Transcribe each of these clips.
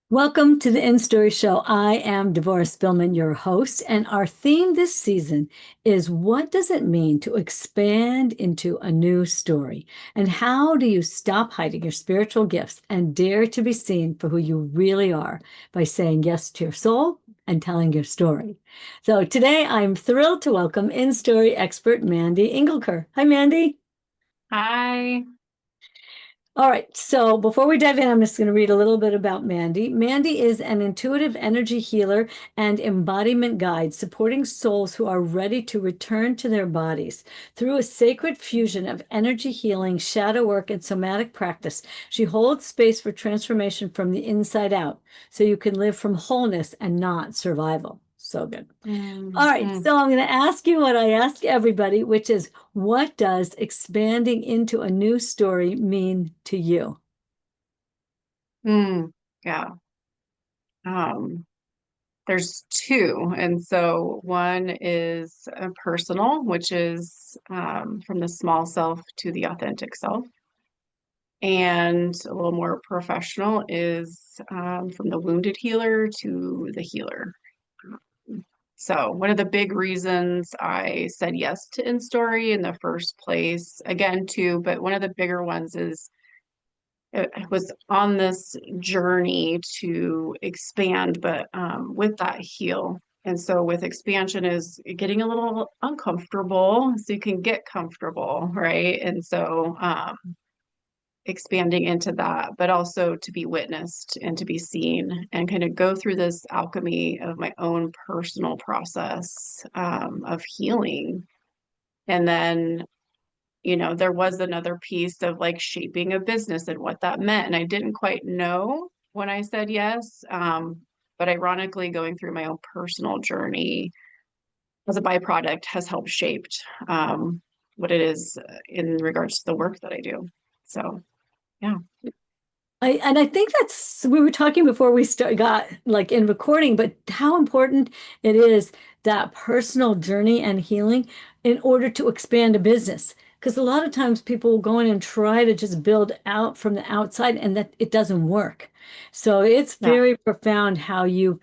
Welcome to the InStory show. I am Devorah Spilman, your host, and our theme this season is what does it mean to expand into a new story? And how do you stop hiding your spiritual gifts and dare to be seen for who you really are by saying yes to your soul and telling your story? So today I'm thrilled to welcome InStory expert Mandy Engelker. Hi, Mandy. Hi. All right, so before we dive in, I'm just going to read a little bit about Mandy. Mandy is an intuitive energy healer and embodiment guide, supporting souls who are ready to return to their bodies. Through a sacred fusion of energy healing, shadow work, and somatic practice, she holds space for transformation from the inside out, so you can live from wholeness and not survival. So good. All right, Mm, so I'm going to ask you what I ask everybody, which is what does expanding into a new story mean to you? yeah. Um, there's two. And so one is personal, which is from the small self to the authentic self. And a little more professional is from the wounded healer to the healer. So one of the big reasons I said yes to InStory in the first place, again, too, but one of the bigger ones is I was on this journey to expand, but with that heal. And so with expansion is getting a little uncomfortable so you can get comfortable, right? And so expanding into that, but also to be witnessed and to be seen and kind of go through this alchemy of my own personal process of healing. And then there was another piece of like shaping a business and what that meant. And I didn't quite know when I said yes. But ironically, going through my own personal journey as a byproduct has helped shaped what it is in regards to the work that I do. So, yeah. I think that's we were talking before we got like in recording, but how important it is that personal journey and healing in order to expand a business. Because a lot of times people will go in and try to just build out from the outside and that it doesn't work. So it's Yeah. very profound how you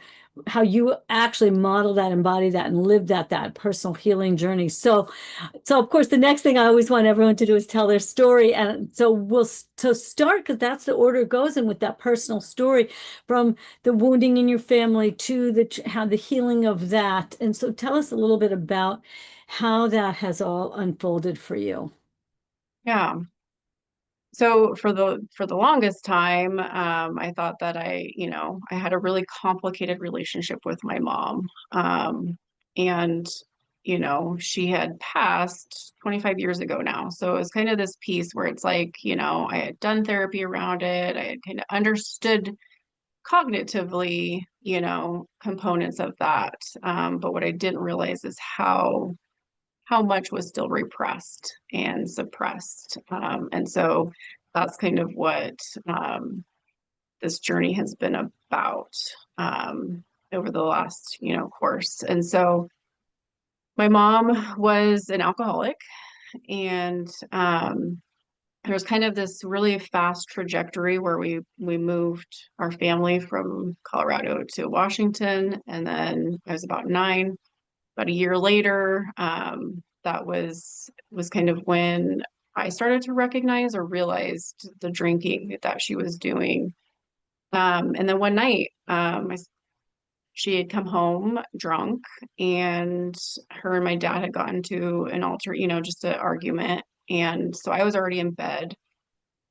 actually model that, embody that, and live that personal healing journey. So of course, the next thing I always want everyone to do is tell their story. And so we'll start because that's the order it goes in with that personal story from the wounding in your family to how the healing of that. And so tell us a little bit about how that has all unfolded for you. Yeah. So for the longest time, I thought that I had a really complicated relationship with my mom. And she had passed 25 years ago now. So it was kind of this piece where it's like, I had done therapy around it. I had kind of understood cognitively, components of that. But what I didn't realize is how much was still repressed and suppressed. And so that's kind of what this journey has been about over the last, course. And so my mom was an alcoholic, and there was kind of this really fast trajectory where we moved our family from Colorado to Washington, and then I was about 9. About a year later, that was kind of when I started to recognize or realized the drinking that she was doing. And then one night, she had come home drunk, and her and my dad had gotten to an just an argument. And so I was already in bed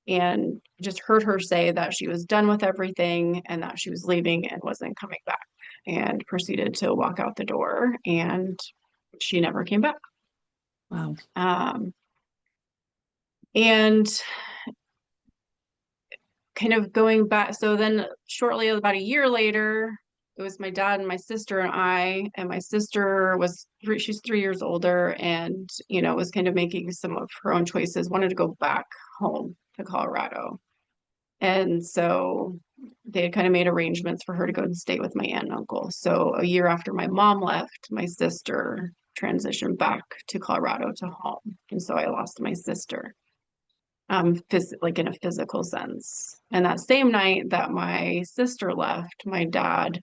and just heard her say that she was done with everything and that she was leaving and wasn't coming back, and proceeded to walk out the door, and she never came back. Wow. Um, and kind of going back, so then shortly about a year later, it was my dad and my sister and I, and my sister she's 3 years older, and was kind of making some of her own choices, wanted to go back home to Colorado. And so they had kind of made arrangements for her to go and stay with my aunt and uncle. So a year after my mom left, my sister transitioned back to Colorado to home. And so I lost my sister. like in a physical sense. And that same night that my sister left, my dad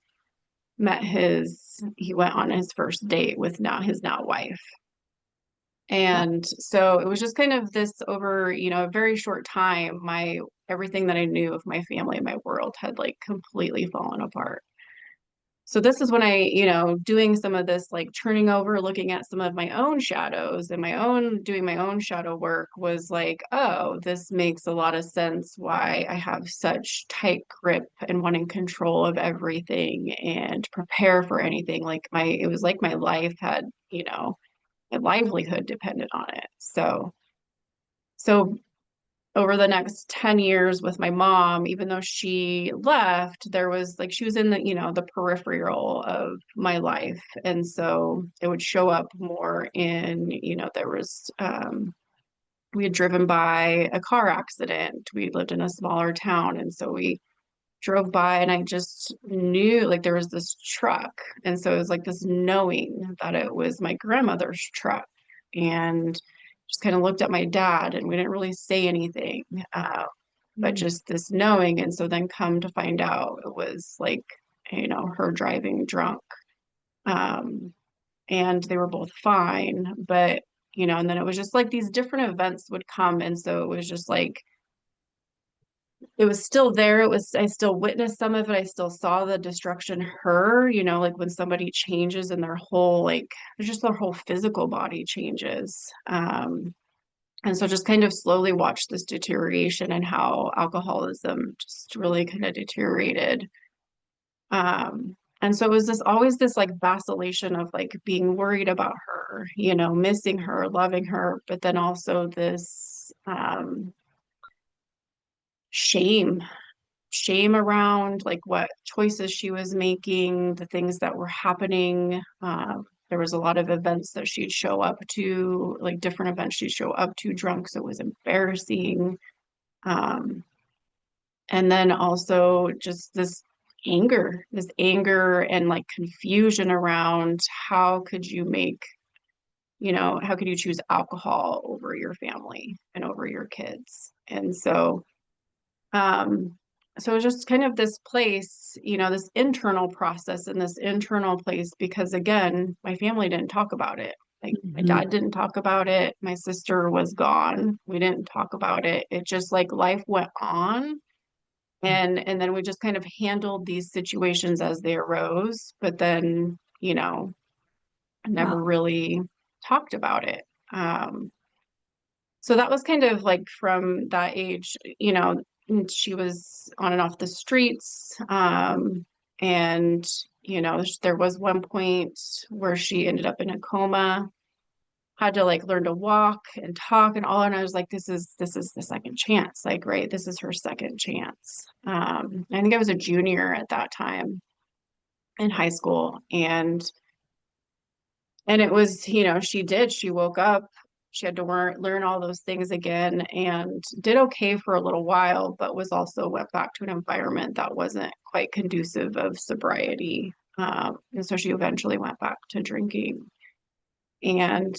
he went on his first date with his now wife. Wow. And so it was just kind of this over, a very short time, everything that I knew of my family and my world had like completely fallen apart. So this is when doing some of this like turning over, looking at some of my own shadows and doing my own shadow work was like, oh, this makes a lot of sense why I have such tight grip and wanting control of everything and prepare for anything. It was like my life had, my livelihood depended on it. So over the next 10 years with my mom, even though she left, there was like she was in the peripheral of my life. And so it would show up more in, there was we had driven by a car accident. We lived in a smaller town. And so we drove by and I just knew like there was this truck. And so it was like this knowing that it was my grandmother's truck. And just kind of looked at my dad and we didn't really say anything, but Mm. just this knowing. And so then come to find out it was like, her driving drunk. Um, and they were both fine. But, and then it was just like these different events would come. And so it was just like, it was still there. I still witnessed some of it. I still saw the destruction like when somebody changes and just their whole physical body changes. And so just kind of slowly watched this deterioration and how alcoholism just really kind of deteriorated. And so it was always this like vacillation of like being worried about her, missing her, loving her, but then also this shame shame around like what choices she was making, the things that were happening. There was a lot of events that she'd show up to, like different events she'd show up to drunk, so it was embarrassing. Um, and then also just this anger and like confusion around how could you choose alcohol over your family and over your kids? And um, so it was just kind of this place, this internal process and this internal place, because again, my family didn't talk about it. Like my Mhm. dad didn't talk about it. My sister was gone. We didn't talk about it. It just like life went on. And then we just kind of handled these situations as they arose, but then, Wow. never really talked about it. So that was kind of like from that age, she was on and off the streets. And, there was one point where she ended up in a coma, had to like learn to walk and talk and all. And I was like, this is the second chance. Like, right, this is her second chance. I think I was a junior at that time in high school. And it was, she woke up, she had to learn all those things again and did okay for a little while, but was also went back to an environment that wasn't quite conducive of sobriety. And so she eventually went back to drinking. And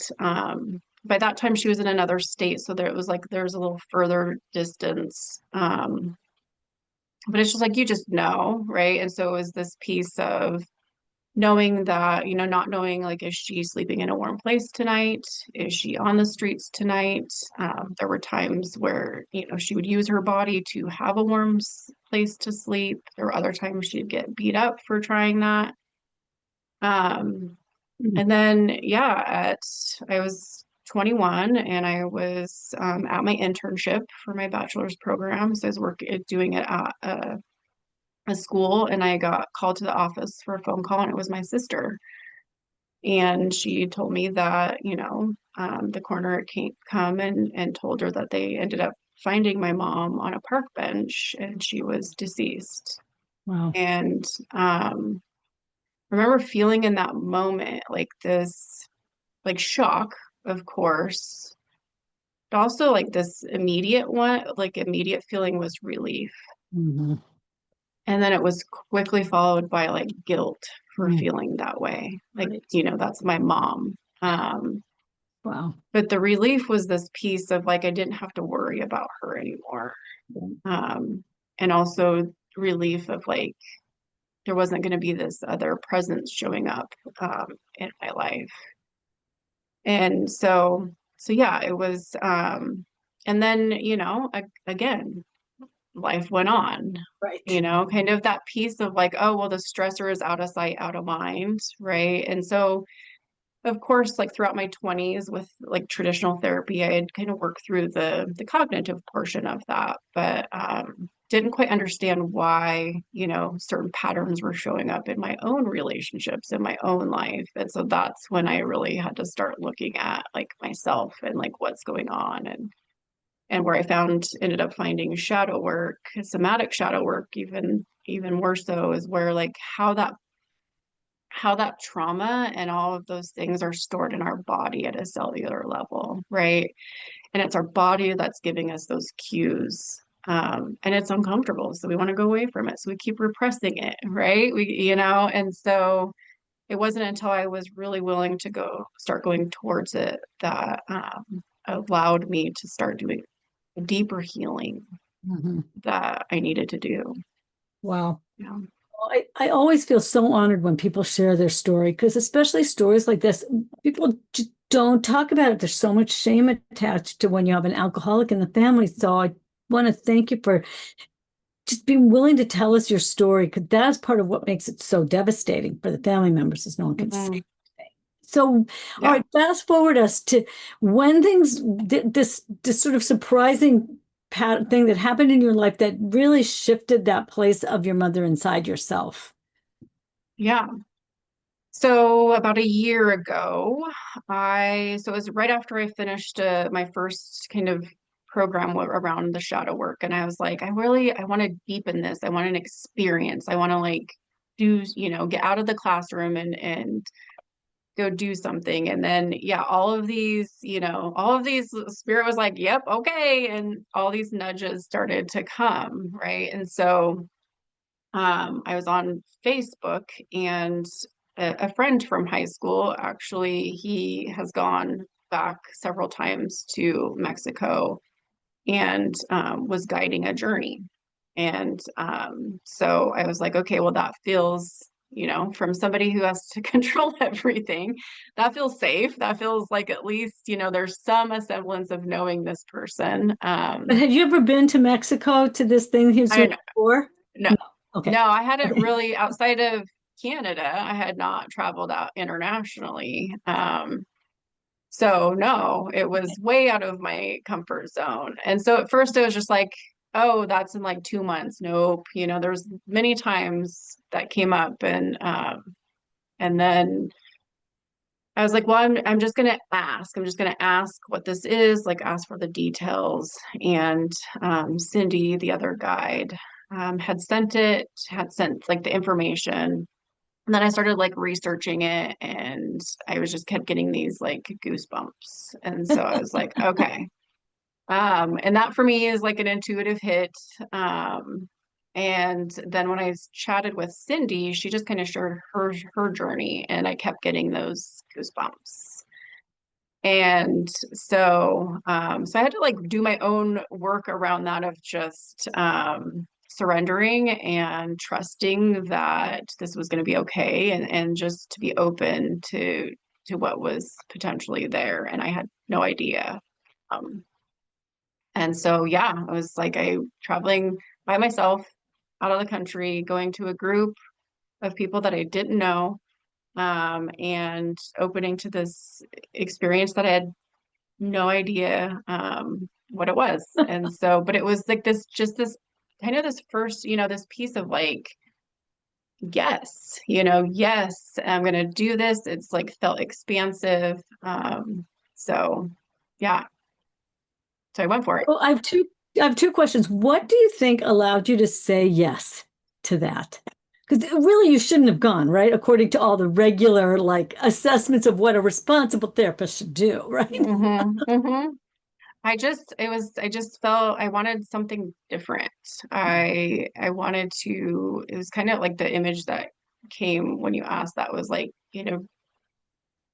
by that time she was in another state. So there was a little further distance. But it's just like, you just know, right? And so it was this piece of knowing that, not knowing like, is she sleeping in a warm place tonight? Is she on the streets tonight? There were times where, she would use her body to have a warm place to sleep. There were other times she'd get beat up for trying that. Um, Mm. and then, yeah, I was 21 and I was at my internship for my bachelor's program. So I was doing it at a school and I got called to the office for a phone call and it was my sister. And she told me that, the coroner came come and told her that they ended up finding my mom on a park bench and she was deceased. Wow. And I remember feeling in that moment like this, like shock, of course, but also like this immediate feeling was relief. Mhm. And then it was quickly followed by like guilt for Mm. feeling that way. Like, Right. that's my mom. Um, Wow. But the relief was this piece of like I didn't have to worry about her anymore. Um, and also relief of like there wasn't going to be this other presence showing up in my life. And so yeah, it was and then, again, life went on. Right. Kind of that piece of like, oh, well, the stressor is out of sight, out of mind, right? And so of course, like throughout my 20s with like traditional therapy, I had kind of worked through the cognitive portion of that, but didn't quite understand why, certain patterns were showing up in my own relationships, in my own life. And so that's when I really had to start looking at like myself and like what's going on, and where I ended up finding shadow work, somatic shadow work, even more so, is where like how that trauma and all of those things are stored in our body at a cellular level, right? And it's our body that's giving us those cues. And it's uncomfortable. So we want to go away from it. So we keep repressing it, right? And so it wasn't until I was really willing to start going towards it that allowed me to start doing deeper healing Mhm. that I needed to do. Wow. Yeah. Well, I always feel so honored when people share their story, because especially stories like this, people don't talk about it. There's so much shame attached to when you have an alcoholic in the family. So I want to thank you for just being willing to tell us your story, because that's part of what makes it so devastating for the family members, is no one can say. Mhm. So, all Yeah. right, fast forward us to when this sort of surprising thing that happened in your life that really shifted that place of your mother inside yourself. Yeah. So about a year ago, so it was right after I finished my first kind of program around the shadow work. And I was like, I want to deepen this. I want an experience. I want to like get out of the classroom and go do something. And then, yeah, all of these spirit was like, yep, okay. And all these nudges started to come. Right. And so I was on Facebook, and a friend from high school, actually, he has gone back several times to Mexico and was guiding a journey. And so I was like, okay, well, that feels, from somebody who has to control everything, that feels safe. That feels like at least, there's some semblance of knowing this person. But had you ever been to Mexico to this thing he was doing I before? No, No. Okay. no, I hadn't really outside of Canada, I had not traveled out internationally. So no, it was way out of my comfort zone. And so at first it was just like, oh, that's in like 2 months. Nope. There's many times that came up, and then I was like, well, I'm just gonna ask. I'm just gonna ask what this is, like ask for the details. And Cindy, the other guide, had sent like the information. And then I started like researching it, and I was just kept getting these like goosebumps. And so I was like, okay. And that for me is like an intuitive hit. And then when I chatted with Cindy, she just kind of shared her journey, and I kept getting those goosebumps. And so I had to like do my own work around that of just surrendering and trusting that this was going to be okay, and just to be open to what was potentially there. And I had no idea. Um, and so, yeah, I was like, I traveling by myself out of the country, going to a group of people that I didn't know, and opening to this experience that I had no idea what it was. And so, but it was like this kind of this first, this piece of like, yes, yes, I'm gonna do this. It's like felt expansive. So yeah, so I went for it. Well, I have two questions. What do you think allowed you to say yes to that? Because really you shouldn't have gone, right? According to all the regular like assessments of what a responsible therapist should do, right? Hmm. I just felt I wanted something different. I wanted to, it was kind of like the image that came when you asked that was like,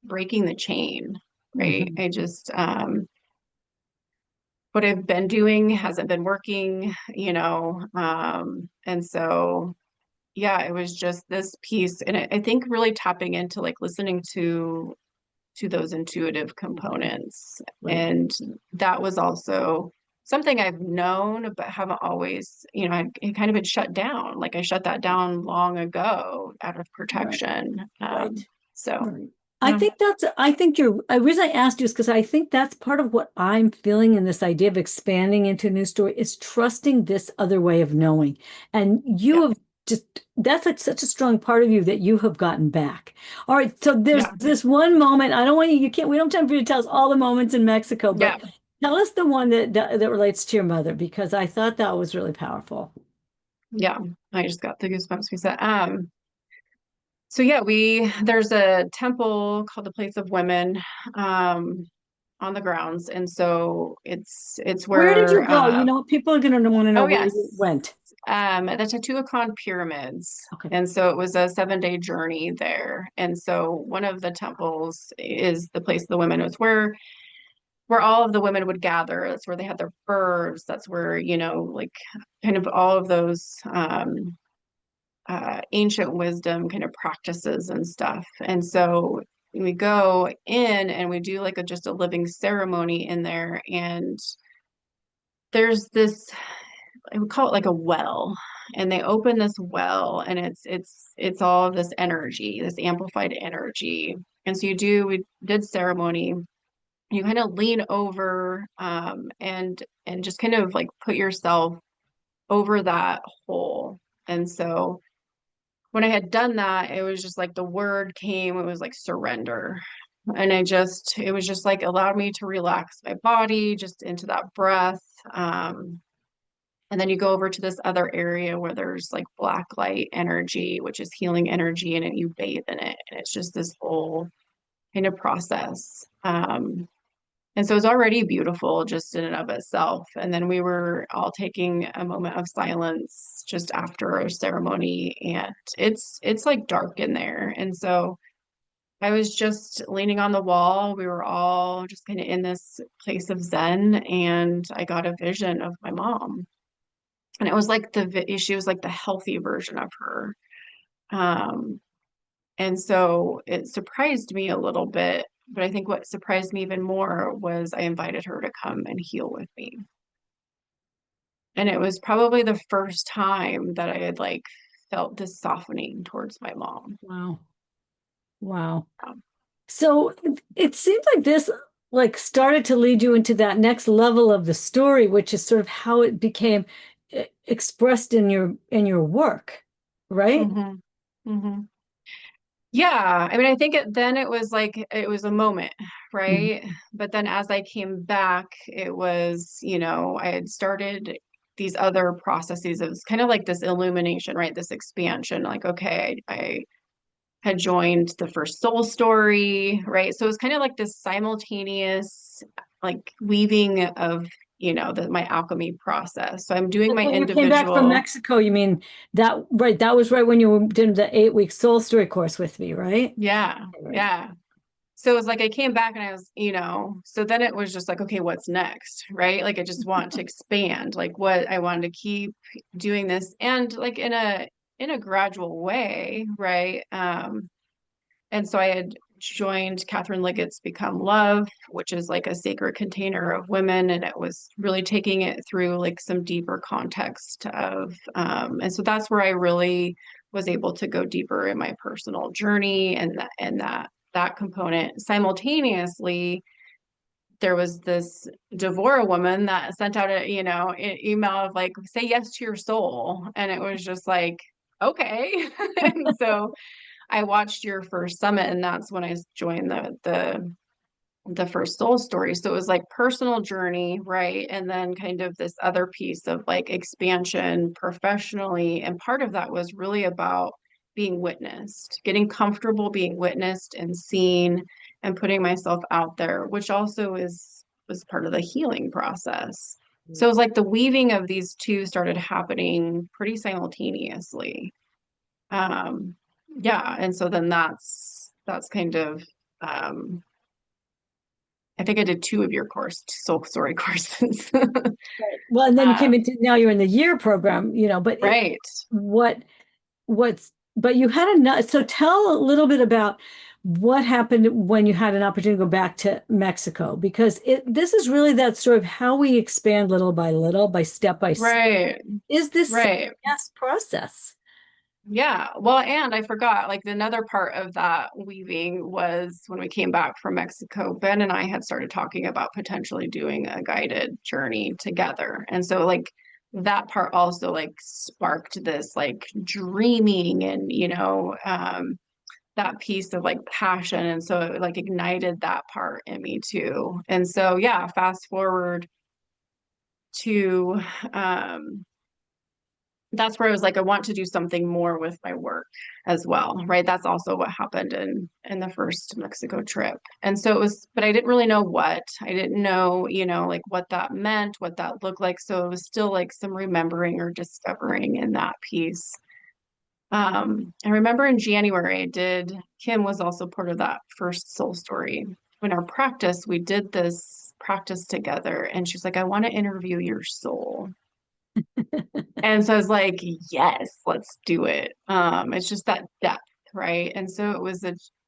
breaking the chain. right? Hmm. I just, what I've been doing hasn't been working, and so yeah, it was just this piece, and I think really tapping into like listening to those intuitive Hmm. components. Right, And that was also something I've known, but haven't always, it kind of had shut down. Like I shut that down long ago out of right, protection. right. So, Right. yeah, I think the reason I asked you is because I think that's part of what I'm feeling in this idea of expanding into a new story is trusting this other way of knowing. And yeah, you have just, that's like such a strong part of you that you have gotten back. All right. So there's yeah, this one moment. I don't want you, you can't, we don't have time for you to tell us all the moments in Mexico, yeah, but tell us the one that relates to your mother, because I thought that was really powerful. yeah. I just got the goosebumps we said. So yeah, there's a temple called the Place of Women, um, on the grounds. And so it's Where did you where, go? You know, people are going to want to know oh where you yes, went. the Teotihuacan pyramids. Okay. And so it was a 7-day journey there. And so one of the temples is the place of the women. It's where all of the women would gather. That's where they had their births. That's where, like kind of all of those ancient wisdom kind of practices and stuff. And so we go in and we do like just a living ceremony in there. And there's this, I would call it like a well, and they open this well, and it's all of this energy, this amplified energy. And so we did ceremony. You kind of lean over, and just kind of like put yourself over that hole. And so when I had done that, it was just like the word came, it was like surrender. And it was just like allowed me to relax my body just into that breath. And then you go over to this other area where there's like black light energy, which is healing energy, and you bathe in it. And it's just this whole kind of process. And so it's already beautiful just in and of itself. And then we were all taking a moment of silence just after our ceremony, and it's like dark in there. And so I was just leaning on the wall. We were all just kind of in this place of Zen, and I got a vision of my mom. And it was like she was like the healthy version of her. Um, and so it surprised me a little bit, but I think what surprised me even more was I invited her to come and heal with me. And it was probably the first time that I had like felt this softening towards my mom. Wow. Wow. Um, So it seems like this like started to lead you into that next level of the story, which is sort of how it became expressed in your work, right? mhm, mhm. Yeah, I mean, I think then it was like it was a moment, right? Mhm. But then as I came back, it was, I had started these other processes. It was kind of like this illumination, right? This expansion, like, okay, I had joined the first soul story, right? So it was kind of like this simultaneous, like weaving of, my alchemy process. So I'm doing And my when you came back from individual, Mexico, you mean that, right? That was right when you did the 8 week soul story course with me, right? yeah, Right. yeah. So it was like I came back and I was, so then it was just like, okay, what's next? Right? Like I just want to expand, like what I wanted to keep doing this, and like in a gradual way, right? And so I had joined Catherine Liggett's Become Love, which is like a sacred container of women. And it was really taking it through like some deeper context of, and so that's where I really was able to go deeper in my personal journey, and that component. Simultaneously, there was this Devorah woman that sent out an email of like, say yes to your soul. And it was just like, okay. And so I watched your first summit, and that's when I joined the first soul story. So it was like personal journey, right? And then kind of this other piece of like expansion professionally. And part of that was really about being witnessed, getting comfortable being witnessed and seen, and putting myself out there, which also was part of the healing process. So it was like the weaving of these two started happening pretty simultaneously. Um, yeah, and so then that's kind of um I think I did two of your soul story courses. Right. Well, and then you came Um, into now you're in the year program, but right. what but you had so tell a little bit about what happened when you had an opportunity to go back to Mexico, because this is really that story of how we expand little by little, by step. Right. Is this Right. yes process? Yeah. Well, and I forgot, like another part of that weaving was when we came back from Mexico, Ben and I had started talking about potentially doing a guided journey together. And so like that part also like sparked this like dreaming and, that piece of like passion. And so it like ignited that part in me too. And so yeah, fast forward to that's where I was like, I want to do something more with my work as well, right? That's also what happened in the first Mexico trip. And so it was, but I didn't really know what. I didn't know, like what that meant, what that looked like. So it was still like some remembering or discovering in that piece. I remember in January, Kim was also part of that first soul story. In our practice, we did this practice together, and she's like, I want to interview your soul. And so I was like, yes, let's do it. It's just that depth, right? And so it was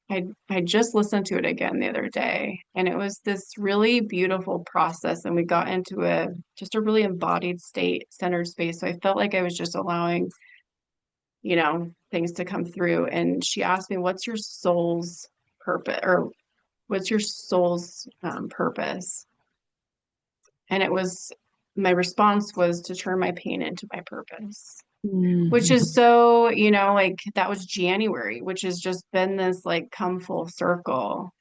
I just listened to it again the other day, and it was this really beautiful process. And we got into just a really embodied state, centered space. So I felt like I was just allowing, things to come through. And she asked me, what's your soul's purpose? Or what's your soul's purpose? And my response was to turn my pain into my purpose. Which is Mhm. so, like that was January, which has just been this like come full circle.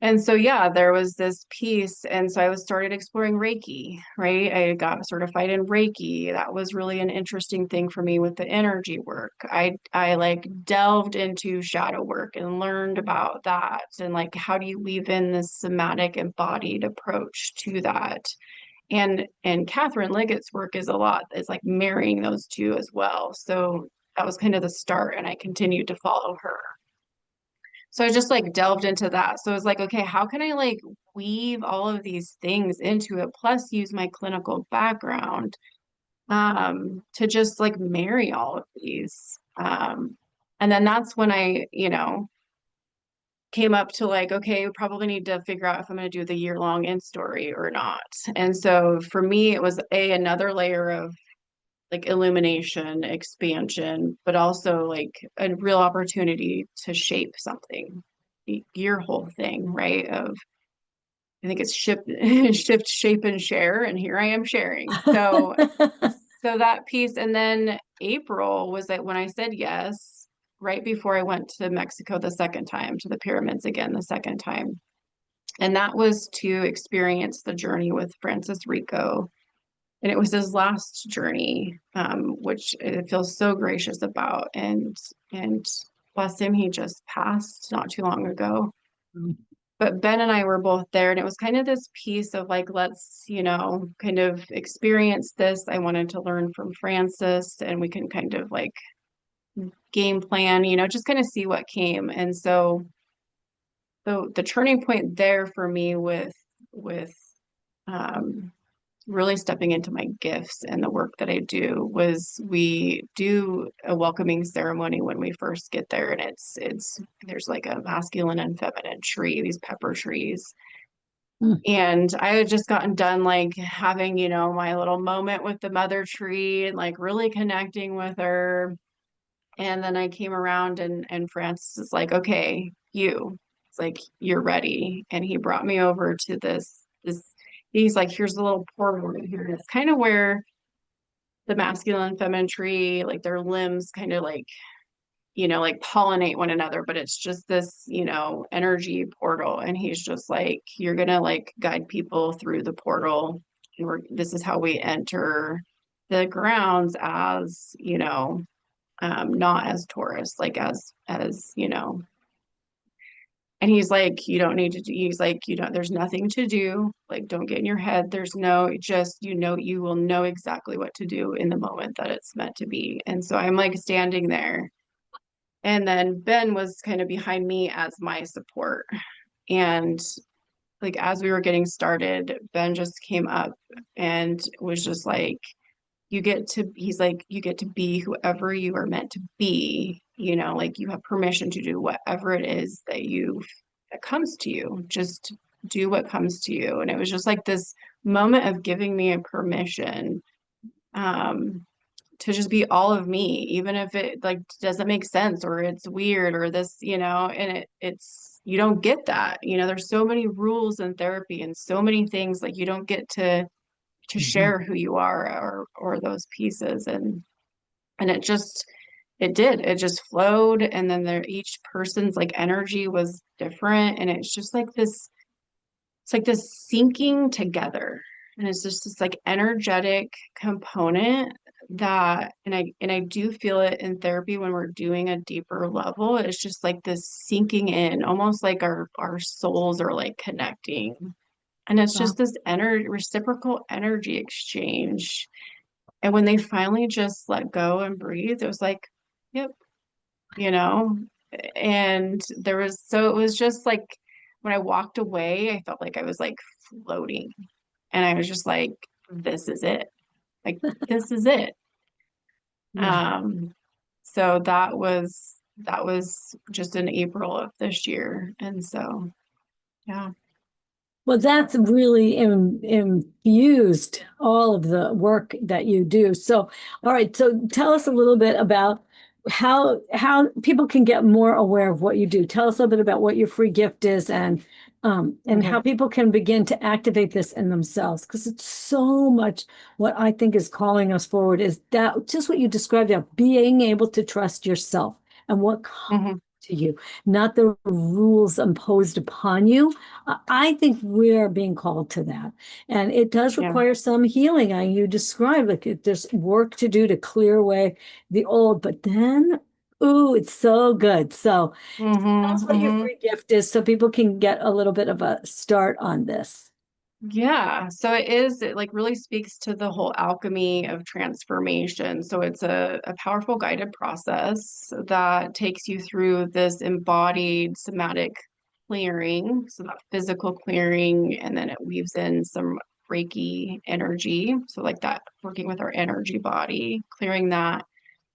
And so, yeah, there was this piece. And so I was started exploring Reiki, right? I got certified in Reiki. That was really an interesting thing for me with the energy work. I like delved into shadow work and learned about that. And like, how do you weave in this somatic embodied approach to that? And Catherine Liggett's work is a lot. It's like marrying those two as well. So that was kind of the start, and I continued to follow her. So I just like delved into that. So I was like, okay, how can I like weave all of these things into it, plus use my clinical background to just like marry all of these. And then that's when I, came up to like, okay, we probably need to figure out if I'm going to do the year-long InStory or not. And so for me, it was another layer of like illumination, expansion, but also like a real opportunity to shape something, your whole thing, right? I think it's shift, shape, and share. And here I am sharing. So that piece. And then April was that when I said yes, right before I went to Mexico the second time, to the pyramids again the second time. And that was to experience the journey with Francis Rico. And it was his last journey, which it feels so gracious about. And bless him, he just passed not too long ago. But Ben and I were both there, and it was kind of this piece of like, let's, kind of experience this. I wanted to learn from Francis, and we can kind of like game plan, just kind of see what came. And so the turning point there for me with um, really stepping into my gifts and the work that I do was we do a welcoming ceremony when we first get there, and it's there's like a masculine and feminine tree, these pepper trees. Mm. And I had just gotten done like having, my little moment with the mother tree and like really connecting with her. And then I came around and Francis is like, okay, it's like, you're ready. And he brought me over to this, he's like, here's a little portal right here. And it's kind of where the masculine and feminine tree, like their limbs kind of like, like pollinate one another, but it's just this, energy portal. And he's just like, you're gonna like guide people through the portal. And this is how we enter the grounds as, not as tourists, like as and he's like, you don't need to do, he's like, there's nothing to do. Like, don't get in your head. There's no, just, you will know exactly what to do in the moment that it's meant to be. And so I'm like standing there. And then Ben was kind of behind me as my support. And like as we were getting started, Ben just came up and was just like, he's like, you get to be whoever you are meant to be, like you have permission to do whatever it is that comes to you. Just do what comes to you. And it was just like this moment of giving me a permission um to just be all of me, even if it like doesn't make sense or it's weird or this, and it's you don't get that. There's so many rules in therapy and so many things like you don't get to Mhm. share who you are or those pieces and it just flowed and then there each person's like energy was different and it's like this syncing together and it's just this like energetic component that and I do feel it in therapy when we're doing a deeper level. It's just like this sinking in, almost like our souls are like connecting. And it's just Wow. this reciprocal energy exchange. And when they finally just let go and breathe, it was like, yep, you know? And it was just like when I walked away, I felt like I was like floating. And I was just like, this is it. Like, this is it. Yeah. Um, so that was just in April of this year. And so, yeah. Well, that's really infused all of the work that you do. So, all right. So tell us a little bit about how people can get more aware of what you do. Tell us a little bit about what your free gift is and Okay. how people can begin to activate this in themselves. Because it's so much what I think is calling us forward is that just what you described there, being able to trust yourself and what comes Hmm. to you, not the rules imposed upon you. I think we're being called to that. And it does Yeah. require some healing. You described like there's work to do to clear away the old, but then, ooh, it's so good. So tell us Hmm. what your Hmm. free gift is so people can get a little bit of a start on this. Yeah, so it like really speaks to the whole alchemy of transformation. So it's a powerful guided process that takes you through this embodied somatic clearing, so that physical clearing, and then it weaves in some Reiki energy. So like that, working with our energy body, clearing that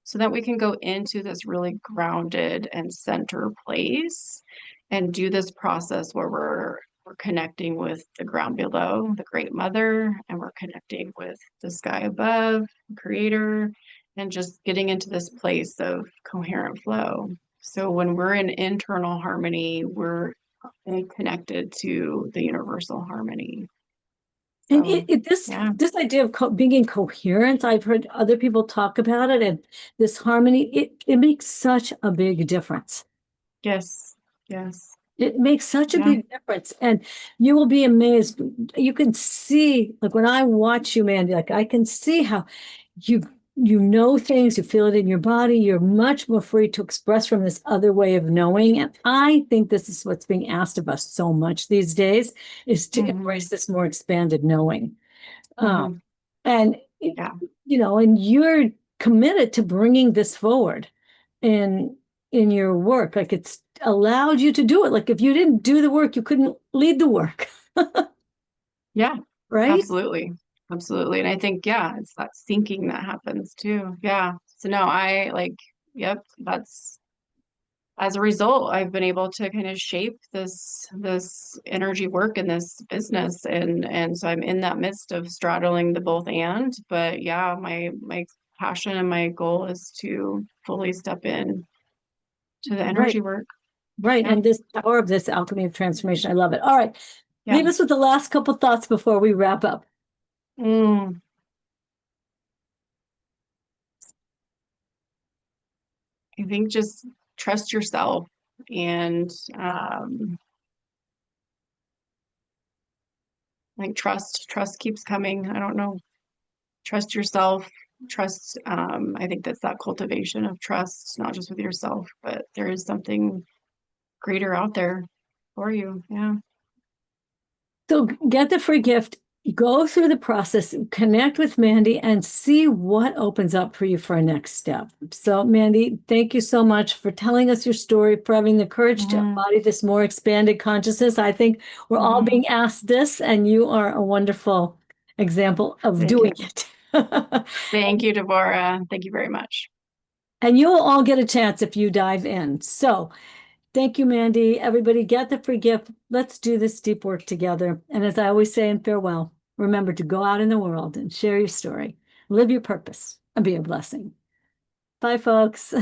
so that we can go into this really grounded and center place and do this process where we're connecting with the ground below, the great mother, and we're connecting with the sky above, the creator, and just getting into this place of coherent flow. So when we're in internal harmony, we're connected to the universal harmony. And So, this yeah. this idea of being in coherence, I've heard other people talk about it, and this harmony, it makes such a big difference. Yes. Yes. It makes such a Yeah. big difference. And you will be amazed. You can see, like when I watch you, Mandy, like I can see how you you know things, you feel it in your body, you're much more free to express from this other way of knowing. And I think this is what's being asked of us so much these days is to Hmm. embrace this more expanded knowing. Um, Hmm. and Yeah. and you're committed to bringing this forward in in your work. Like it's allowed you to do it. Like if you didn't do the work, you couldn't lead the work, Yeah, right? absolutely. Absolutely. And I think, yeah, it's that syncing that happens too. Yeah. So no, I like, yep, that's as a result, I've been able to kind of shape this energy work in this business. And so I'm in that midst of straddling the both and, but yeah, my passion and my goal is to fully step in to the Right, energy work. right. Yeah. And this power of this alchemy of transformation, I love it. All right. Yeah. Leave us with the last couple thoughts before we wrap up. Mm, I think just trust yourself and like trust keeps coming. I don't know. Trust yourself. Trust. I think that's that cultivation of trust, not just with yourself, but there is something greater out there for you. Yeah. So get the free gift go through the process, connect with Mandy, and see what opens up for you for a next step. So, Mandy, thank you so much for telling us your story, for having the courage to Hmm. embody this more expanded consciousness. I think we're all Hmm. being asked this, and you are a wonderful example of Thank doing you. it. Thank you, Devorah. Thank you very much. And you will all get a chance if you dive in. So, thank you, Mandy. Everybody, get the free gift. Let's do this deep work together. And as I always say in farewell, remember to go out in the world and share your story, live your purpose, and be a blessing. Bye, folks.